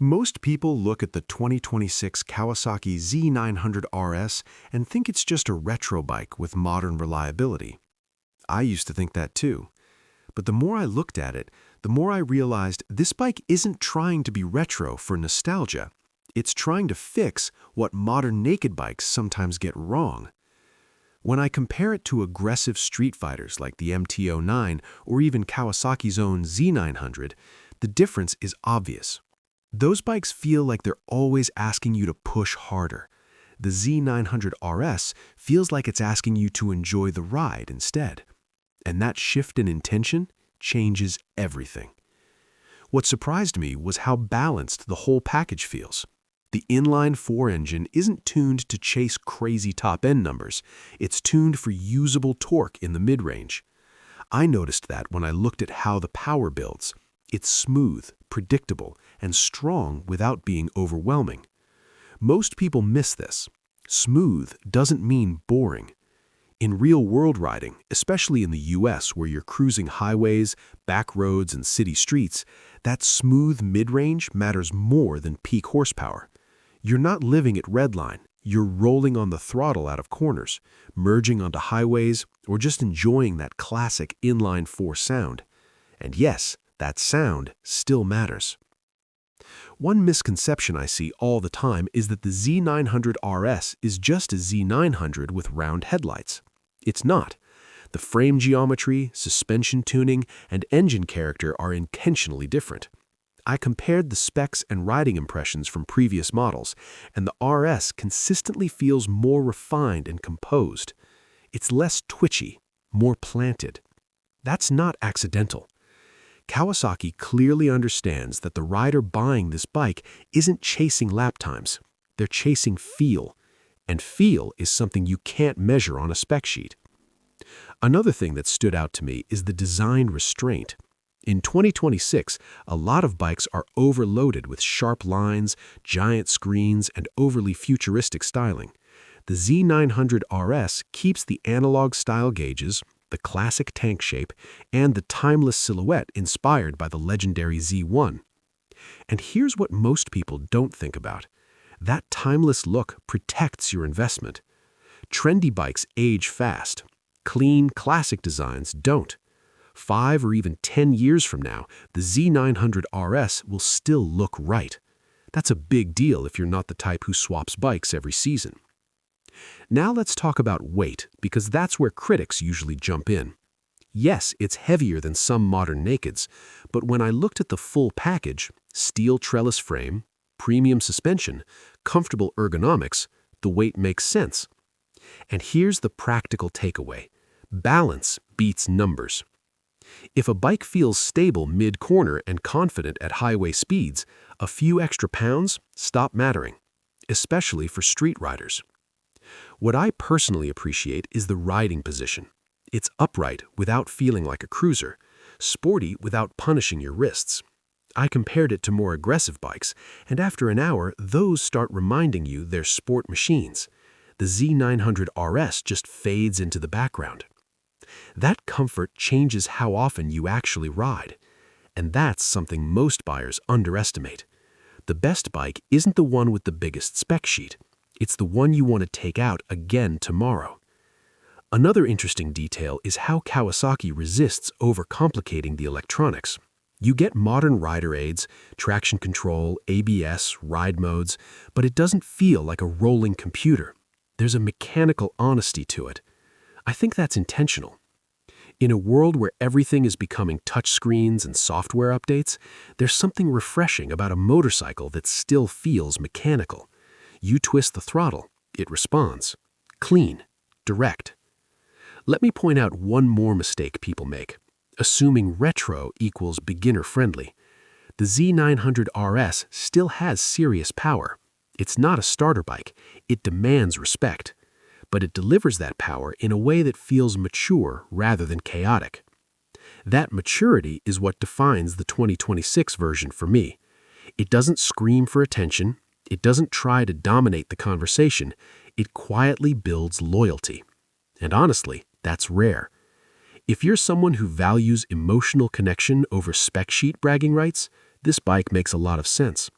Most people look at the 2026 Kawasaki Z900RS and think it's just a retro bike with modern reliability. I used to think that too. But the more I looked at it, the more I realized this bike isn't trying to be retro for nostalgia. It's trying to fix what modern naked bikes sometimes get wrong. When I compare it to aggressive street fighters like the MT-09 or even Kawasaki's own Z900, the difference is obvious. Those bikes feel like they're always asking you to push harder. The Z900RS feels like it's asking you to enjoy the ride instead. And that shift in intention changes everything. What surprised me was how balanced the whole package feels. The inline-four engine isn't tuned to chase crazy top-end numbers. It's tuned for usable torque in the mid-range. I noticed that when I looked at how the power builds. It's smooth, predictable, and strong without being overwhelming. Most people miss this. Smooth doesn't mean boring. In real-world riding, especially in the US where you're cruising highways, back roads, and city streets, that smooth mid-range matters more than peak horsepower. You're not living at redline. You're rolling on the throttle out of corners, merging onto highways, or just enjoying that classic inline-four sound. And yes, that sound still matters. One misconception I see all the time is that the Z900RS is just a Z900 with round headlights. It's not. The frame geometry, suspension tuning, and engine character are intentionally different. I compared the specs and riding impressions from previous models, and the RS consistently feels more refined and composed. It's less twitchy, more planted. That's not accidental. Kawasaki clearly understands that the rider buying this bike isn't chasing lap times. They're chasing feel, and feel is something you can't measure on a spec sheet. Another thing that stood out to me is the design restraint. In 2026, a lot of bikes are overloaded with sharp lines, giant screens, and overly futuristic styling. The Z900RS keeps the analog style gauges, the classic tank shape, and the timeless silhouette inspired by the legendary Z1. And here's what most people don't think about. That timeless look protects your investment. Trendy bikes age fast. Clean, classic designs don't. 5 or even 10 years from now, the Z900RS will still look right. That's a big deal if you're not the type who swaps bikes every season. Now let's talk about weight, because that's where critics usually jump in. Yes, it's heavier than some modern nakeds, but when I looked at the full package, steel trellis frame, premium suspension, comfortable ergonomics, the weight makes sense. And here's the practical takeaway. Balance beats numbers. If a bike feels stable mid-corner and confident at highway speeds, a few extra pounds stop mattering, especially for street riders. What I personally appreciate is the riding position. It's upright without feeling like a cruiser, sporty without punishing your wrists. I compared it to more aggressive bikes, and after an hour, those start reminding you they're sport machines. The Z900RS just fades into the background. That comfort changes how often you actually ride, and that's something most buyers underestimate. The best bike isn't the one with the biggest spec sheet. It's the one you want to take out again tomorrow. Another interesting detail is how Kawasaki resists overcomplicating the electronics. You get modern rider aids, traction control, ABS, ride modes, but it doesn't feel like a rolling computer. There's a mechanical honesty to it. I think that's intentional. In a world where everything is becoming touchscreens and software updates, there's something refreshing about a motorcycle that still feels mechanical. You twist the throttle, it responds. Clean, direct. Let me point out one more mistake people make, assuming retro equals beginner-friendly. The Z900RS still has serious power. It's not a starter bike. It demands respect. But it delivers that power in a way that feels mature rather than chaotic. That maturity is what defines the 2026 version for me. It doesn't scream for attention. It doesn't try to dominate the conversation. It quietly builds loyalty. And honestly, that's rare. If you're someone who values emotional connection over spec sheet bragging rights, this bike makes a lot of sense.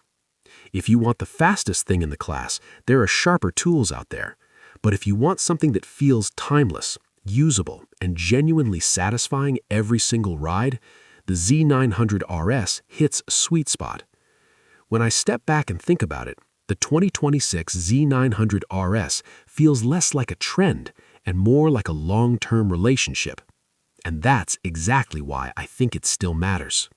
If you want the fastest thing in the class, there are sharper tools out there. But if you want something that feels timeless, usable, and genuinely satisfying every single ride, the Z900RS hits a sweet spot. When I step back and think about it, the 2026 Z900RS feels less like a trend and more like a long-term relationship. And that's exactly why I think it still matters.